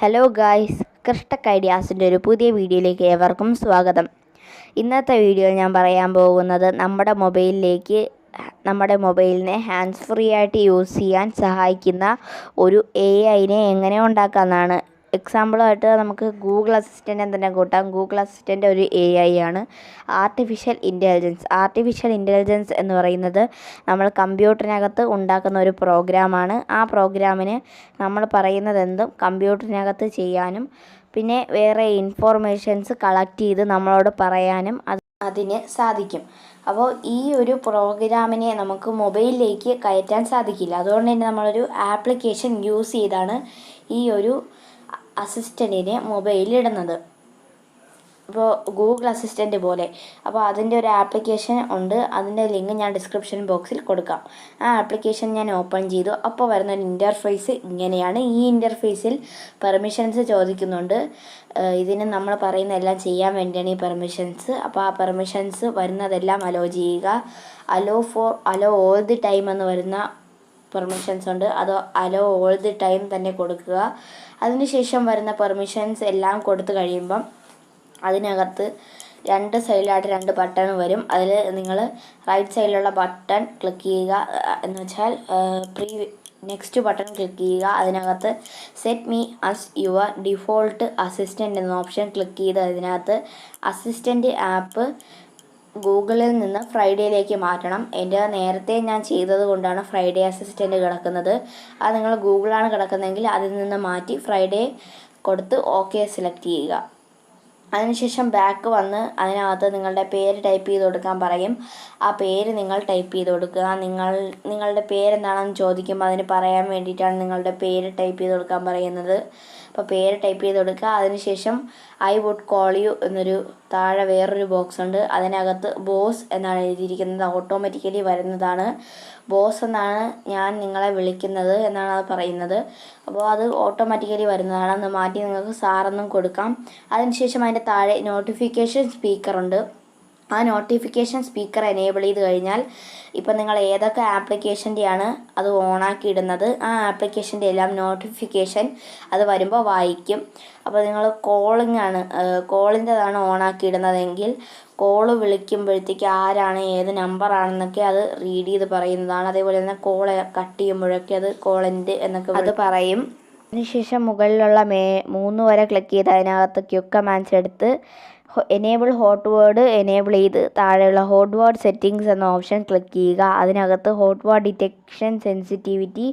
Hello guys, കൃഷ്ണക് ഐഡിയാസിൻ്റെ ഒരു പുതിയ വീഡിയോയിലേക്ക് ഏവർക്കും സ്വാഗതം. ഇന്നത്തെ വീഡിയോയിൽ ഞാൻ പറയാൻ പോകുന്നത് നമ്മുടെ മൊബൈലിനെ ഹാൻഡ്സ് ഫ്രീ ആയിട്ട് യൂസ് ചെയ്യാൻ സഹായിക്കുന്ന ഒരു AI-നെ എങ്ങനെ ഉണ്ടാക്കാമെന്നാണ്. എക്സാമ്പിളായിട്ട് നമുക്ക് ഗൂഗിൾ അസിസ്റ്റൻറ്റ് തന്നെ കൂട്ടാം. ഗൂഗിൾ അസിസ്റ്റൻ്റ് ഒരു AI ആണ്. ആർട്ടിഫിഷ്യൽ ഇൻ്റലിജൻസ് എന്ന് പറയുന്നത് നമ്മൾ കമ്പ്യൂട്ടറിനകത്ത് ഉണ്ടാക്കുന്ന ഒരു പ്രോഗ്രാമാണ്. ആ പ്രോഗ്രാമിന് നമ്മൾ പറയുന്നതെന്തും കമ്പ്യൂട്ടറിനകത്ത് ചെയ്യാനും പിന്നെ വേറെ ഇൻഫോർമേഷൻസ് കളക്ട് ചെയ്ത് നമ്മളോട് പറയാനും അതിന് സാധിക്കും. അപ്പോൾ ഈ ഒരു പ്രോഗ്രാമിനെ നമുക്ക് മൊബൈലിലേക്ക് കയറ്റാൻ സാധിക്കില്ല. അതുകൊണ്ട് തന്നെ നമ്മളൊരു ആപ്ലിക്കേഷൻ യൂസ് ചെയ്താണ് ഈ ഒരു അസിസ്റ്റൻറ്റിനെ മൊബൈലിലിടുന്നത്. ഇപ്പോൾ ഗൂഗിൾ അസിസ്റ്റൻ്റ് പോലെ. അപ്പോൾ അതിൻ്റെ ഒരു ആപ്ലിക്കേഷൻ ഉണ്ട്. അതിൻ്റെ ലിങ്ക് ഞാൻ ഡിസ്ക്രിപ്ഷൻ ബോക്സിൽ കൊടുക്കാം. ആ ആപ്ലിക്കേഷൻ ഞാൻ ഓപ്പൺ ചെയ്തു. അപ്പോൾ വരുന്നൊരു ഇൻ്റർഫേസ് ഇങ്ങനെയാണ്. ഈ ഇൻ്റർഫേസിൽ പെർമിഷൻസ് ചോദിക്കുന്നുണ്ട്. ഇതിന് നമ്മൾ പറയുന്ന എല്ലാം ചെയ്യാൻ വേണ്ടിയാണ് ഈ പെർമിഷൻസ്. അപ്പോൾ ആ പെർമിഷൻസ് വരുന്നതെല്ലാം അലോ ചെയ്യുക. അലോ ഓൾ ദി ടൈം എന്ന് വരുന്ന പെർമിഷൻസ് ഉണ്ട്. അത് അലോ ഓൾ ദി ടൈം തന്നെ കൊടുക്കുക. അതിനുശേഷം വരുന്ന പെർമിഷൻസ് എല്ലാം കൊടുത്തു കഴിയുമ്പം അതിനകത്ത് രണ്ട് സൈഡിലായിട്ട് 2 ബട്ടൺ വരും. അതിൽ നിങ്ങൾ റൈറ്റ് സൈഡിലുള്ള ബട്ടൺ ക്ലിക്ക് ചെയ്യുക. എന്ന് വെച്ചാൽ നെക്സ്റ്റ് ബട്ടൺ ക്ലിക്ക് ചെയ്യുക. അതിനകത്ത് set me as your default assistant എന്ന ഓപ്ഷൻ ക്ലിക്ക് ചെയ്ത് അതിനകത്ത് അസിസ്റ്റൻ്റ് ആപ്പ് ഗൂഗിളിൽ നിന്ന് ഫ്രൈഡേയിലേക്ക് മാറ്റണം. എൻ്റെ നേരത്തെ ഞാൻ ചെയ്തത് കൊണ്ടാണ് ഫ്രൈഡേ അസിസ്റ്റൻ്റ് കിടക്കുന്നത്. അത് നിങ്ങൾ ഗൂഗിളാണ് കിടക്കുന്നതെങ്കിൽ അതിൽ നിന്ന് മാറ്റി ഫ്രൈഡേ കൊടുത്ത് ഓക്കെ സെലക്ട് ചെയ്യുക. അതിനുശേഷം ബാക്ക് വന്ന് അതിനകത്ത് നിങ്ങളുടെ പേര് ടൈപ്പ് ചെയ്ത് കൊടുക്കാൻ പറയും. ആ പേര് നിങ്ങൾ ടൈപ്പ് ചെയ്ത് കൊടുക്കുക. നിങ്ങളുടെ പേരെന്താണെന്ന് ചോദിക്കുമ്പോൾ അതിന് പറയാൻ വേണ്ടിയിട്ടാണ് നിങ്ങളുടെ പേര് ടൈപ്പ് ചെയ്ത് കൊടുക്കാൻ പറയുന്നത്. അപ്പോൾ പേര് ടൈപ്പ് ചെയ്ത് കൊടുക്കുക. അതിനുശേഷം ഐ വുഡ് കോൾ യു എന്നൊരു താഴെ വേറൊരു ബോക്സ് ഉണ്ട്. അതിനകത്ത് ബോസ് എന്നാണ് എഴുതിയിരിക്കുന്നത്. ഓട്ടോമാറ്റിക്കലി വരുന്നതാണ്. ബോസ് എന്നാണ് ഞാൻ നിങ്ങളെ വിളിക്കുന്നത് എന്നാണ് അത് പറയുന്നത്. അപ്പോൾ അത് ഓട്ടോമാറ്റിക്കലി വരുന്നതാണ്. അത് മാറ്റി നിങ്ങൾക്ക് സാറെന്നും കൊടുക്കാം. അതിനുശേഷം അതിൻ്റെ താഴെ നോട്ടിഫിക്കേഷൻ സ്പീക്കറുണ്ട്. ആ നോട്ടിഫിക്കേഷൻ സ്പീക്കർ എനേബിൾ ചെയ്ത് കഴിഞ്ഞാൽ ഇപ്പം നിങ്ങൾ ഏതൊക്കെ ആപ്ലിക്കേഷൻ്റെയാണ് അത് ഓണാക്കി ഇടുന്നത് ആ ആപ്ലിക്കേഷൻ്റെ എല്ലാം നോട്ടിഫിക്കേഷൻ അത് വരുമ്പോൾ വായിക്കും. അപ്പോൾ നിങ്ങൾ കോളിൻ്റെതാണ് ഓണാക്കി ഇടുന്നതെങ്കിൽ കോള് വിളിക്കുമ്പോഴത്തേക്ക് ആരാണ് ഏത് നമ്പറാണെന്നൊക്കെ അത് റീഡ് ചെയ്ത് പറയുന്നതാണ്. അതേപോലെ തന്നെ കോൾ കട്ട് ചെയ്യുമ്പോഴൊക്കെ അത് കോളിൻ്റെ എന്നൊക്കെ അത് പറയും. അതിനുശേഷം മുകളിലുള്ള 3 വരെ ക്ലിക്ക് ചെയ്ത് അതിനകത്ത് ക്വിക്ക് കമാൻഡ്സ് എടുത്ത് എനേബിൾ ഹോട്ട് വേർഡ് എനേബിൾ ചെയ്ത് താഴെയുള്ള ഹോട്ട് വേർഡ് സെറ്റിങ്സ് എന്ന ഓപ്ഷൻ ക്ലിക്ക് ചെയ്യുക. അതിനകത്ത് ഹോട്ട് വേർഡ് ഡിറ്റക്ഷൻ സെൻസിറ്റിവിറ്റി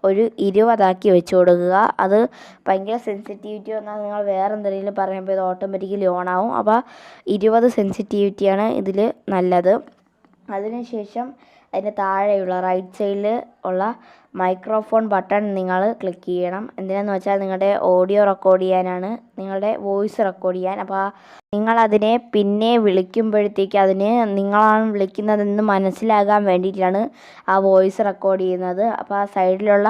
ഒരു 20 വെച്ച് കൊടുക്കുക. അത് ഭയങ്കര സെൻസിറ്റിവിറ്റി വന്നാൽ നിങ്ങൾ വേറെ എന്തെങ്കിലും പറയുമ്പോൾ ഇത് ഓട്ടോമാറ്റിക്കലി ഓൺ ആവും. അപ്പോൾ 20 സെൻസിറ്റിവിറ്റിയാണ് ഇതിൽ നല്ലത്. അതിനുശേഷം അതിൻ്റെ താഴെയുള്ള റൈറ്റ് സൈഡിൽ ഉള്ള മൈക്രോഫോൺ ബട്ടൺ നിങ്ങൾ ക്ലിക്ക് ചെയ്യണം. എന്തിനാന്ന് വെച്ചാൽ നിങ്ങളുടെ ഓഡിയോ റെക്കോർഡ് ചെയ്യാനാണ്, നിങ്ങളുടെ വോയിസ് റെക്കോർഡ് ചെയ്യാൻ. അപ്പോൾ നിങ്ങളതിനെ പിന്നെ വിളിക്കുമ്പോഴത്തേക്ക് അതിന് നിങ്ങളാണ് വിളിക്കുന്നതെന്ന് മനസ്സിലാകാൻ വേണ്ടിയിട്ടാണ് ആ വോയിസ് റെക്കോർഡ് ചെയ്യുന്നത്. അപ്പോൾ ആ സൈഡിലുള്ള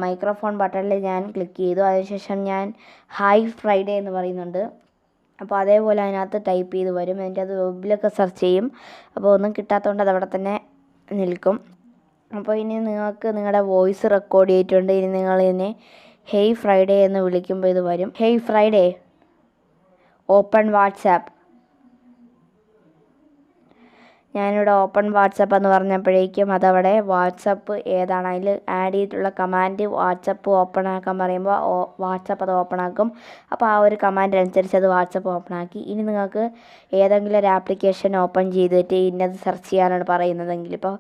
മൈക്രോഫോൺ ബട്ടണിൽ ഞാൻ ക്ലിക്ക് ചെയ്തു. അതിനുശേഷം ഞാൻ ഹായ് ഫ്രൈഡേ എന്ന് പറയുന്നുണ്ട്. അപ്പോൾ അതേപോലെ അതിനകത്ത് ടൈപ്പ് ചെയ്ത് വരും. എന്നിട്ട് അത് വെബിലൊക്കെ സെർച്ച് ചെയ്യും. അപ്പോൾ ഒന്നും കിട്ടാത്തതുകൊണ്ട് അതവിടെ തന്നെ നിൽക്കും. അപ്പോൾ ഇനി നിങ്ങൾക്ക് നിങ്ങളുടെ വോയിസ് റെക്കോർഡ് ചെയ്തിട്ടുണ്ട്. ഇനി നിങ്ങൾ ഇതിനെ ഹേയ് ഫ്രൈഡേ എന്ന് വിളിക്കുമ്പോൾ ഇത് വരും. Hey Friday, open WhatsApp. ഞാനിവിടെ ഓപ്പൺ വാട്സാപ്പ് എന്ന് പറഞ്ഞപ്പോഴേക്കും അതവിടെ വാട്സപ്പ് ഏതാണ് അതിൽ ആഡ് ചെയ്തിട്ടുള്ള കമാൻഡ് വാട്സപ്പ് ഓപ്പൺ ആക്കാൻ പറയുമ്പോൾ വാട്സപ്പ് അത് ഓപ്പൺ ആക്കും. അപ്പോൾ ആ ഒരു കമാൻഡ് അനുസരിച്ച് അത് വാട്സപ്പ് ഓപ്പൺ ആക്കി. ഇനി നിങ്ങൾക്ക് ഏതെങ്കിലും ഒരു ആപ്ലിക്കേഷൻ ഓപ്പൺ ചെയ്തിട്ട് ഇന്നത് സെർച്ച് ചെയ്യാനാണ് പറയുന്നതെങ്കിൽ, ഇപ്പോൾ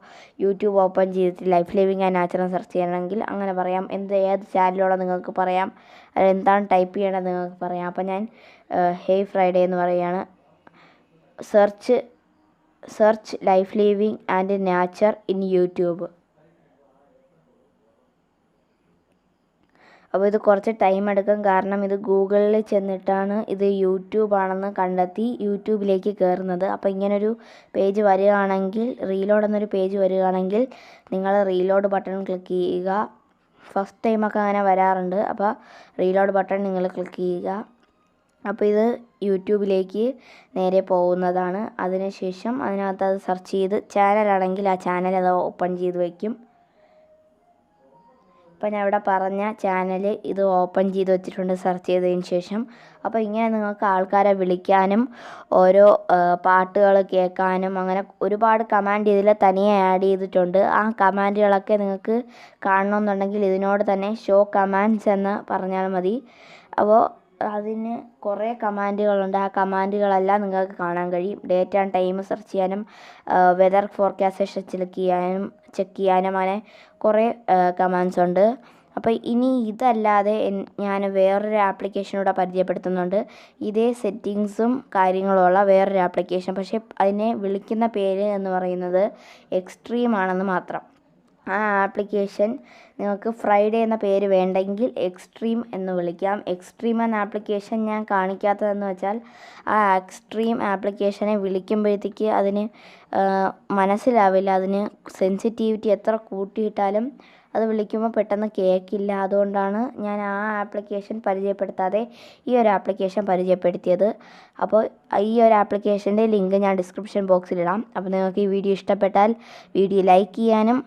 യൂട്യൂബ് ഓപ്പൺ ചെയ്തിട്ട് life living and natural search ചെയ്യണമെങ്കിൽ അങ്ങനെ പറയാം. ഏത് ചാനലോടെ നിങ്ങൾക്ക് പറയാം. എന്താണ് ടൈപ്പ് ചെയ്യേണ്ടത് നിങ്ങൾക്ക് പറയാം. അപ്പോൾ ഞാൻ ഹേയ് ഫ്രൈഡേ എന്ന് പറയുകയാണ്. Search life living and nature in YouTube. അപ്പോൾ ഇത് കുറച്ച് ടൈം എടുക്കും. കാരണം ഇത് ഗൂഗിളിൽ ചെന്നിട്ടാണ് ഇത് യൂട്യൂബാണെന്ന് കണ്ടെത്തി യൂട്യൂബിലേക്ക് കയറുന്നത്. അപ്പോൾ ഇങ്ങനൊരു പേജ് വരികയാണെങ്കിൽ, റീലോഡ് എന്നൊരു പേജ് വരികയാണെങ്കിൽ നിങ്ങൾ റീലോഡ് ബട്ടൺ ക്ലിക്ക് ചെയ്യുക. ഫസ്റ്റ് ടൈമൊക്കെ അങ്ങനെ വരാറുണ്ട്. അപ്പോൾ റീലോഡ് ബട്ടൺ നിങ്ങൾ ക്ലിക്ക് ചെയ്യുക. അപ്പോൾ ഇത് യൂട്യൂബിലേക്ക് നേരെ പോകുന്നതാണ്. അതിനുശേഷം അതിനകത്ത് അത് സെർച്ച് ചെയ്ത് ചാനലാണെങ്കിൽ ആ ചാനൽ അത് ഓപ്പൺ ചെയ്ത് വയ്ക്കും. അപ്പോൾ ഞാൻ ഇവിടെ പറഞ്ഞ ചാനൽ ഇത് ഓപ്പൺ ചെയ്ത് വെച്ചിട്ടുണ്ട് സെർച്ച് ചെയ്തതിന് ശേഷം. അപ്പോൾ ഇങ്ങനെ നിങ്ങൾക്ക് ആൾക്കാരെ വിളിക്കാനും ഓരോ പാട്ടുകൾ കേൾക്കാനും അങ്ങനെ ഒരുപാട് കമാൻഡ് ഇതിൽ തനിയെ ആഡ് ചെയ്തിട്ടുണ്ട്. ആ കമാൻഡുകളൊക്കെ നിങ്ങൾക്ക് കാണണമെന്നുണ്ടെങ്കിൽ ഇതിനോട് തന്നെ ഷോ കമാൻഡ്സ് എന്ന് പറഞ്ഞാൽ മതി. അപ്പോൾ അതിന് കുറേ കമാൻഡുകളുണ്ട്. ആ കമാൻഡുകളെല്ലാം നിങ്ങൾക്ക് കാണാൻ കഴിയും. ഡേറ്റ് ആൻഡ് ടൈം സെർച്ച് ചെയ്യാനും വെതർ ഫോർകാസ്റ്റ് ചെക്ക് ചെയ്യാനും അങ്ങനെ കുറേ കമാൻഡ്സ് ഉണ്ട്. അപ്പോൾ ഇനി ഇതല്ലാതെ ഞാൻ വേറൊരു ആപ്ലിക്കേഷനൂടെ പരിചയപ്പെടുത്തുന്നുണ്ട്. ഇതേ സെറ്റിങ്സും കാര്യങ്ങളുമുള്ള വേറൊരു ആപ്ലിക്കേഷൻ. പക്ഷേ അതിനെ വിളിക്കുന്ന പേര് എന്ന് പറയുന്നത് എക്സ്ട്രീം ആണെന്ന് മാത്രം. ആ ആപ്ലിക്കേഷൻ നിങ്ങൾക്ക് ഫ്രൈഡേ എന്ന പേര് വേണ്ടെങ്കിൽ എക്സ്ട്രീം എന്ന് വിളിക്കാം. എക്സ്ട്രീം എന്ന ആപ്ലിക്കേഷൻ ഞാൻ കാണിക്കാത്തതെന്ന് വെച്ചാൽ ആ എക്സ്ട്രീം ആപ്ലിക്കേഷനെ വിളിക്കുമ്പോഴത്തേക്ക് അതിന് മനസ്സിലാവില്ല. അതിന് സെൻസിറ്റിവിറ്റി എത്ര കൂട്ടിയിട്ടാലും അത് വിളിക്കുമ്പോൾ പെട്ടെന്ന് കേൾക്കില്ല. അതുകൊണ്ടാണ് ഞാൻ ആ ആപ്ലിക്കേഷൻ പരിചയപ്പെടുത്താതെ ഈ ഒരു ആപ്ലിക്കേഷൻ പരിചയപ്പെടുത്തിയത്. അപ്പോൾ ഈ ഒരു ആപ്ലിക്കേഷൻ്റെ ലിങ്ക് ഞാൻ ഡിസ്ക്രിപ്ഷൻ ബോക്സിലിടാം. അപ്പോൾ നിങ്ങൾക്ക് ഈ വീഡിയോ ഇഷ്ടപ്പെട്ടാൽ വീഡിയോ ലൈക്ക് ചെയ്യാനും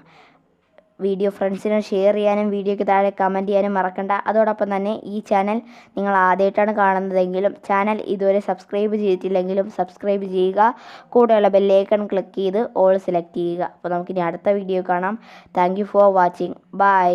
വീഡിയോ ഫ്രണ്ട്സിന് ഷെയർ ചെയ്യാനും വീഡിയോയ്ക്ക് താഴെ കമൻറ്റ് ചെയ്യാനും മറക്കണ്ട. അതോടൊപ്പം തന്നെ ഈ ചാനൽ നിങ്ങൾ ആദ്യമായിട്ടാണ് കാണുന്നതെങ്കിലും ചാനൽ ഇതുവരെ സബ്സ്ക്രൈബ് ചെയ്തിട്ടില്ലെങ്കിലും സബ്സ്ക്രൈബ് ചെയ്യുക. കൂടെയുള്ള ബെല്ലൈക്കൺ ക്ലിക്ക് ചെയ്ത് ഓൾ സെലക്ട് ചെയ്യുക. അപ്പോൾ നമുക്കിനി അടുത്ത വീഡിയോ കാണാം. Thank you for watching. By.